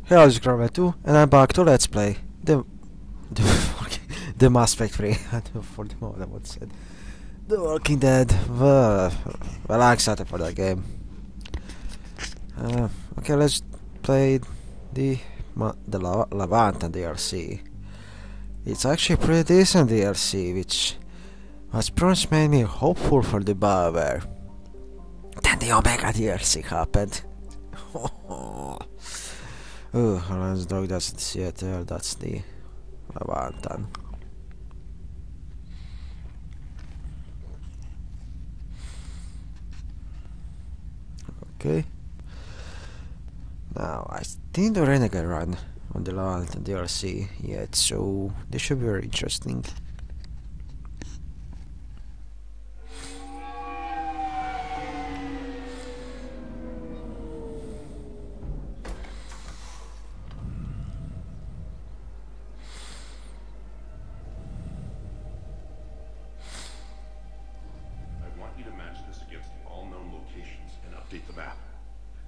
Hello, it's Grommet2, and I'm back to Let's Play the, the Mass Effect 3. For the moment, I would say The Walking Dead. Well, I'm excited for that game. Okay, let's play the Leviathan DLC. It's actually a pretty decent DLC, which has pretty much made me hopeful for the BioWare. Then the Omega DLC happened. Oh, Alan's dog, that's the Seattle, that's the Leviathan. Okay. Now, I think the Renegade run on the Leviathan DLC yet, so this should be very interesting. Update the map.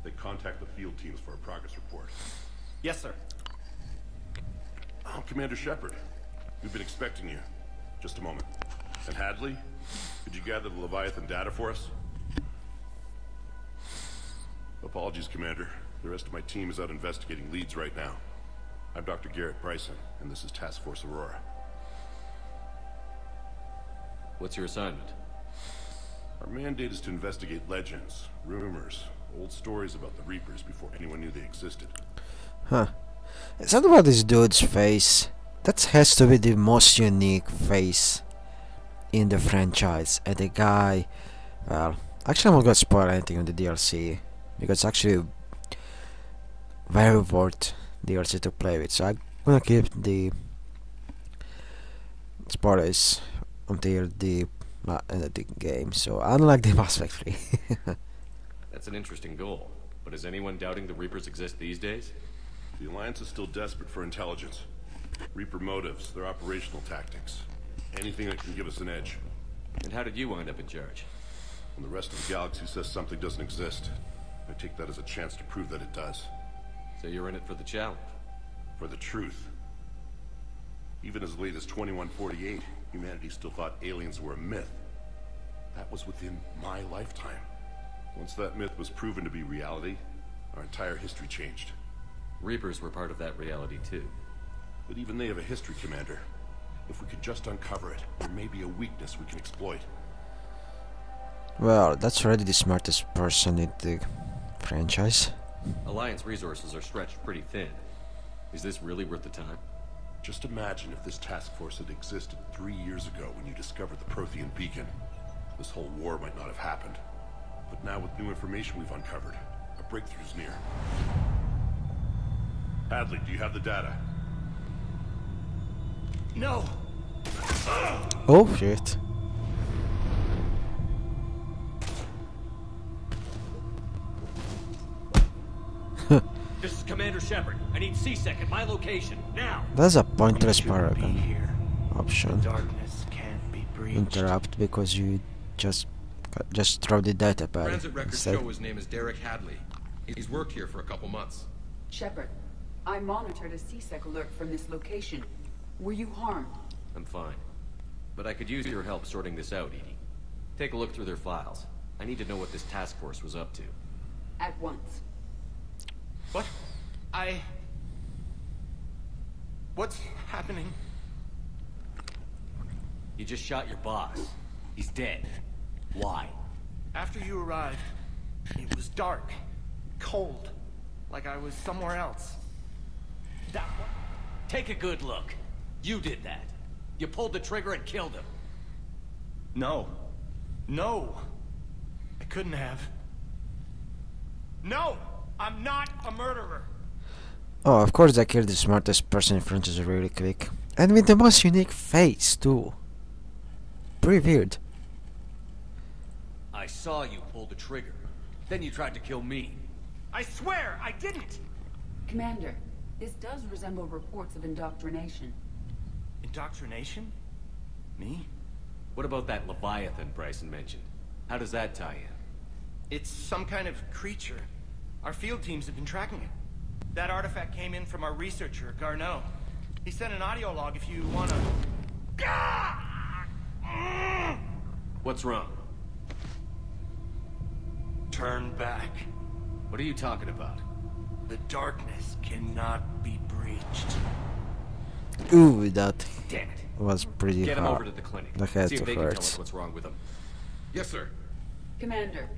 Then contact the field teams for a progress report. Yes, sir. I'm Commander Shepard. We've been expecting you. Just a moment. And Hadley, could you gather the Leviathan data for us? Apologies, Commander. The rest of my team is out investigating leads right now. I'm Dr. Garrett Bryson, and this is Task Force Aurora. What's your assignment? Our mandate is to investigate legends, rumors, old stories about the Reapers before anyone knew they existed. Huh. Is that about this dude's face? That has to be the most unique face in the franchise. And the guy... Well, actually I'm not gonna spoil anything on the DLC, because it's actually very worth DLC to play with. So I'm gonna keep the spoilers until the end of the game, so unlike the Mass Effect 3. That's an interesting goal, but is anyone doubting the Reapers exist these days? The Alliance is still desperate for intelligence. Reaper motives, their operational tactics. Anything that can give us an edge. And how did you wind up in charge? When the rest of the galaxy says something doesn't exist, I take that as a chance to prove that it does. So you're in it for the challenge? For the truth. Even as late as 2148, humanity still thought aliens were a myth. That was within my lifetime. Once that myth was proven to be reality, our entire history changed. Reapers were part of that reality too. But even they have a history, Commander. If we could just uncover it, there may be a weakness we can exploit. Well, that's already the smartest person in the franchise. Alliance resources are stretched pretty thin. Is this really worth the time? Just imagine if this task force had existed 3 years ago when you discovered the Prothean beacon. This whole war might not have happened. But now with new information we've uncovered, a breakthrough's near. Hadley, do you have the data? No! Oh shit. This is Commander Shepard. I need C-Sec at my location, now! That's a pointless paragon Here. option. Darkness can't be breached. Interrupt because you just throw the data pad Transit records instead. show his name is Derek Hadley. He's worked here for a couple months. Shepard, I monitored a C-Sec alert from this location. Were you harmed? I'm fine. But I could use your help sorting this out, Edie. Take a look through their files. I need to know what this task force was up to. At once. What? What's happening? You just shot your boss. He's dead. Why? After you arrived, it was dark, cold, like I was somewhere else. Take a good look. You did that. You pulled the trigger and killed him. No. No. I couldn't have. No! I'm not a murderer! Oh, of course I killed the smartest person in franchise really quick. And with the most unique face too. Pretty weird. I saw you pull the trigger. Then you tried to kill me. I swear I didn't! Commander, this does resemble reports of indoctrination. Indoctrination? Me? What about that Leviathan Bryson mentioned? How does that tie in? It's some kind of creature. Our field teams have been tracking it. That artifact came in from our researcher, Garneau. He sent an audio log if you wanna... What's wrong? Turn back. What are you talking about? The darkness cannot be breached. Ooh, that Damn it. was pretty Get him over hard. to the clinic. The head See if they of can tell hurts. us what's wrong with him. Yes, sir. Commander,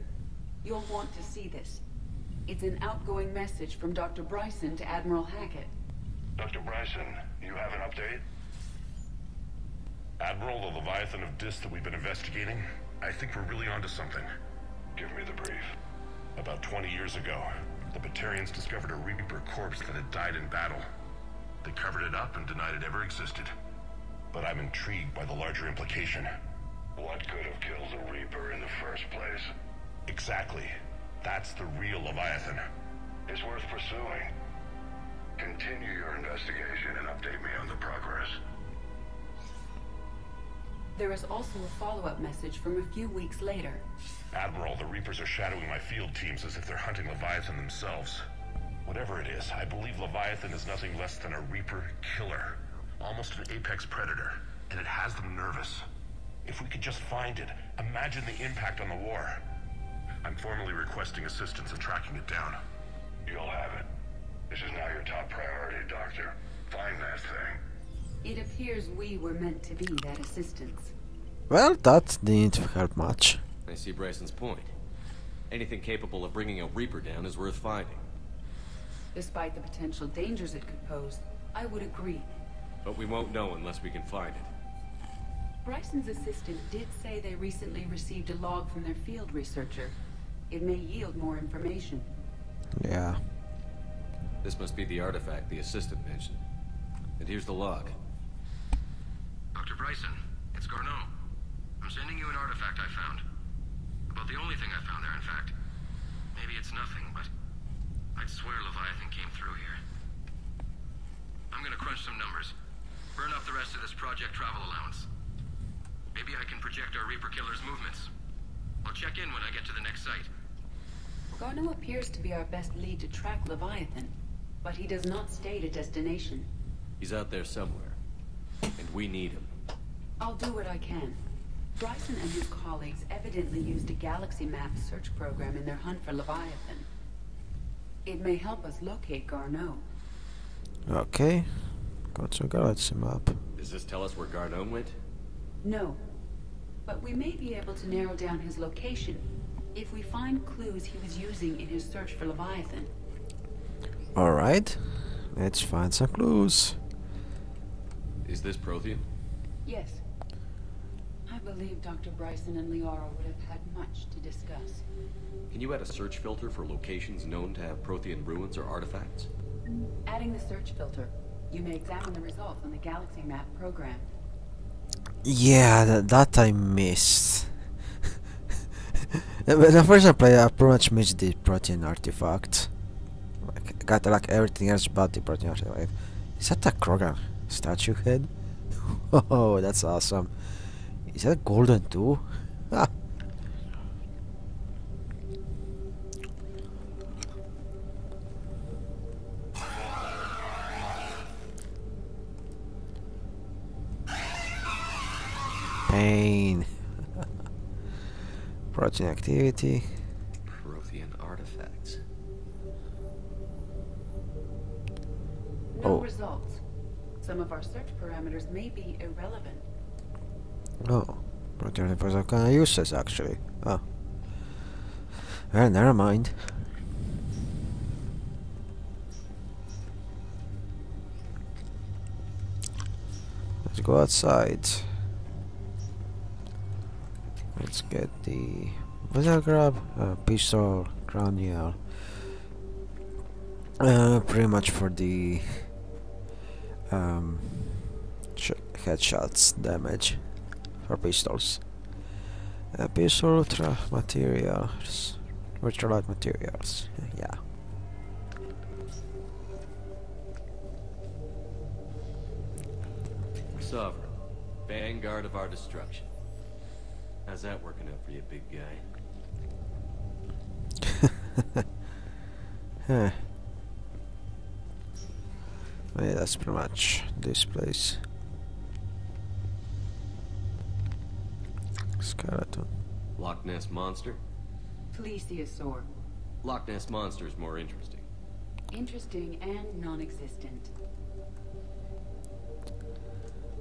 you'll want to see this. It's an outgoing message from Dr. Bryson to Admiral Hackett. Dr. Bryson, you have an update? Admiral, the Leviathan of Dis that we've been investigating, I think we're really onto something. Give me the brief. About 20 years ago, the Batarians discovered a Reaper corpse that had died in battle. They covered it up and denied it ever existed. But I'm intrigued by the larger implication. What could have killed the Reaper in the first place? Exactly. That's the real Leviathan. It's worth pursuing. Continue your investigation and update me on the progress. There is also a follow-up message from a few weeks later. Admiral, the Reapers are shadowing my field teams as if they're hunting Leviathan themselves. Whatever it is, I believe Leviathan is nothing less than a Reaper killer. Almost an apex predator. And it has them nervous. If we could just find it, imagine the impact on the war. I'm formally requesting assistance in tracking it down. You'll have it. This is now your top priority, Doctor. Find that thing. It appears we were meant to be that assistance. Well, that didn't help much. I see Bryson's point. Anything capable of bringing a Reaper down is worth finding. Despite the potential dangers it could pose, I would agree. But we won't know unless we can find it. Bryson's assistant did say they recently received a log from their field researcher. It may yield more information. Yeah. This must be the artifact the assistant mentioned. And here's the log. Dr. Bryson, it's Garneau. I'm sending you an artifact I found. About the only thing I found there, in fact. Maybe it's nothing, but I'd swear Leviathan came through here. I'm gonna crunch some numbers. Burn up the rest of this project travel allowance. Maybe I can project our Reaper killer's movements. I'll check in when I get to the next site. Garneau appears to be our best lead to track Leviathan, but he does not state a destination. He's out there somewhere. And we need him. I'll do what I can. Bryson and his colleagues evidently used a galaxy map search program in their hunt for Leviathan. It may help us locate Garneau. Okay. Got some galaxy map. Does this tell us where Garneau went? No, but we may be able to narrow down his location if we find clues he was using in his search for Leviathan. Alright. Let's find some clues. Is this Prothean? Yes. I believe Dr. Bryson and Liara would have had much to discuss. Can you add a search filter for locations known to have Prothean ruins or artifacts? Adding the search filter, you may examine the results on the galaxy map program. Yeah, that I missed. The first I played, I pretty much missed the protein artifact. Like, got like everything else but the protein artifact. Is that a Krogan statue head? Oh, that's awesome. Is that golden too? Ah. Pain. Protein activity. Prothean artifacts. No Oh. results. Some of our search parameters may be irrelevant. Oh, protein artifacts are kind of useless actually. Oh. Well, never mind. Let's go outside. Let's get the... What's that grab? Pistol, cranial. Pretty much for the... headshots damage. For pistols. Pistol ultra materials. Ultralight materials. Yeah. Sovereign. Vanguard of our destruction. How's that working out for you, big guy? Huh. Yeah, that's pretty much this place. Skeleton. Loch Ness Monster? Plesiosaur. Loch Ness Monster is more interesting. Interesting and non-existent.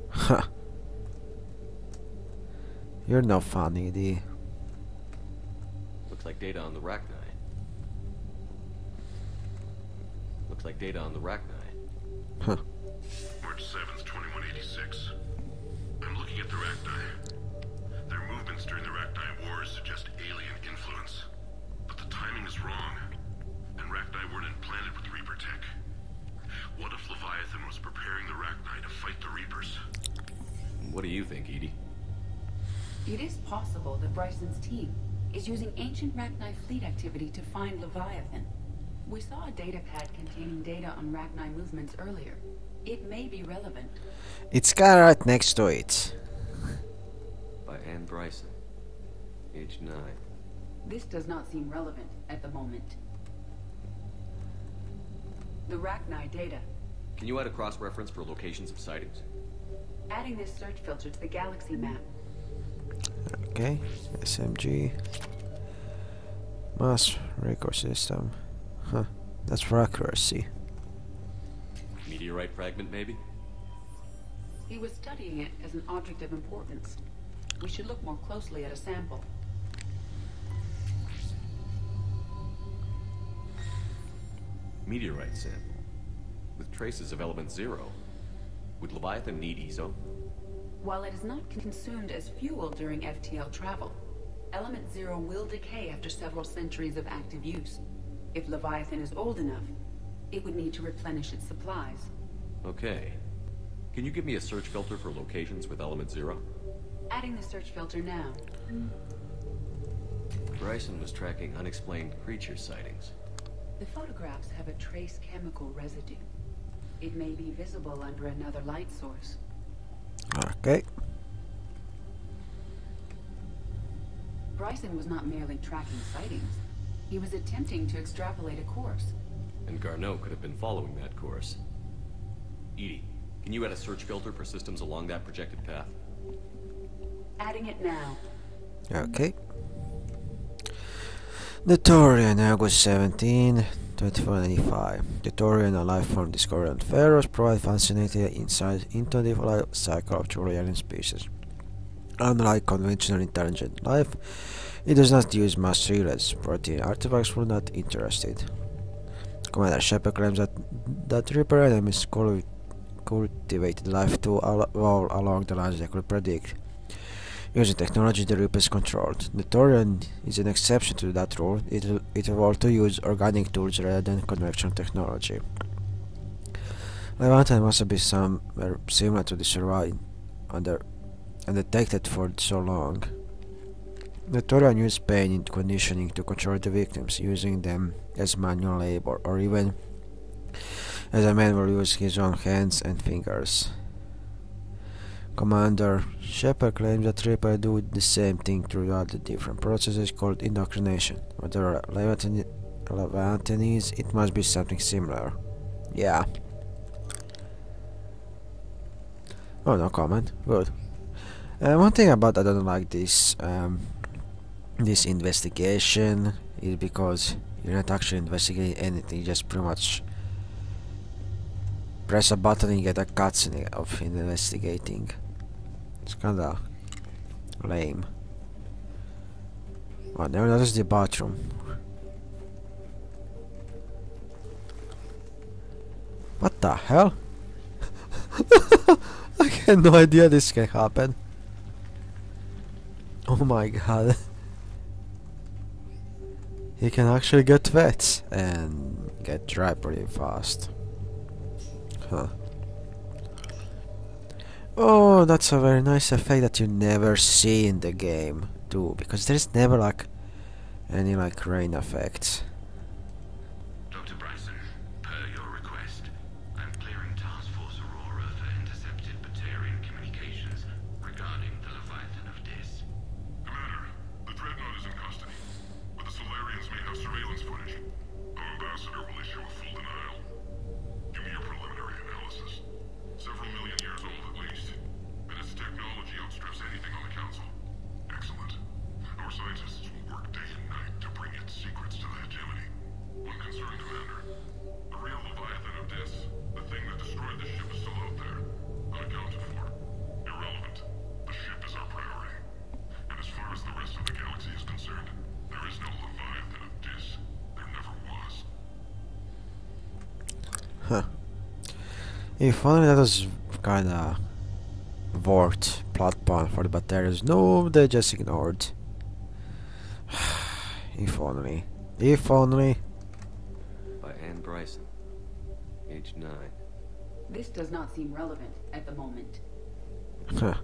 Huh. You're no fun, ED. Looks like data on the Rachni. Looks like data on the Rachni. Huh. March 7th, 2186. I'm looking at the Rachni. Their movements during the Rachni Wars suggest alien influence. But the timing is wrong. And Rachni weren't implanted with Reaper tech. What if Leviathan was preparing the Rachni to fight the Reapers? What do you think, Edie? It is possible that Bryson's team is using ancient Rachni fleet activity to find Leviathan. We saw a data pad containing data on Rachni movements earlier. It may be relevant. It's kinda right next to it. By Anne Bryson. Age 9. This does not seem relevant at the moment. The Rachni data. Can you add a cross-reference for locations of sightings? Adding this search filter to the galaxy map. Okay, SMG. Mass record system. Huh, that's for accuracy. Meteorite fragment, maybe? He was studying it as an object of importance. We should look more closely at a sample. Meteorite sample. With traces of element 0. Would Leviathan need ESO? While it is not consumed as fuel during FTL travel, element 0 will decay after several centuries of active use. If Leviathan is old enough, it would need to replenish its supplies. Okay. Can you give me a search filter for locations with element 0? Adding the search filter now. Bryson was tracking unexplained creature sightings. The photographs have a trace chemical residue. It may be visible under another light source. Okay. Bryson was not merely tracking sightings. He was attempting to extrapolate a course. And Garneau could have been following that course. Edie, can you add a search filter for systems along that projected path? Adding it now. Okay. The Taurian, August 17, 2495. The Taurian, a life form discovered on Pharos, provide fascinating insight into the life cycle of truly alien species. Unlike conventional intelligent life, it does not use mass relays. Protein artifacts were not interested. Commander Shepard claims that Reaper enemies cultivated life to evolve along the lines they could predict. Using technology the Reapers controlled. The Taurian is an exception to that rule. It evolved to use organic tools rather than conventional technology. Leviathan must be somewhere similar to the survived undetected for so long. The Taurian used pain and conditioning to control the victims, using them as manual labor, or even as a man will use his own hands and fingers. Commander Shepard claims that Reaper do the same thing throughout the different processes called indoctrination. Whatever Leviathan is, it must be something similar. Yeah. Oh, no comment. Good. One thing about I don't like this this investigation is because you're not actually investigating anything, you just pretty much press a button and get a cutscene of investigating. It's kinda lame. Oh, never noticed the bathroom. What the hell? I had no idea this can happen. Oh my god. He can actually get wet and get dry pretty fast. Huh. Oh, that's a very nice effect that you never see in the game too, because there's never like any like rain effects. Dr. Bryson, per your request, I'm clearing Task Force Aurora for intercepted Batarian communications regarding the Leviathan of Dis. Commander, the Dreadnought is in custody, but the Solarians may have surveillance footage. Our ambassador will issue a full denial. Give me your preliminary analysis. Huh. If only that was kinda worked plot point for the batteries. No, they just ignored. If only. If only. By Anne Bryson. Age 9. This does not seem relevant at the moment. Huh.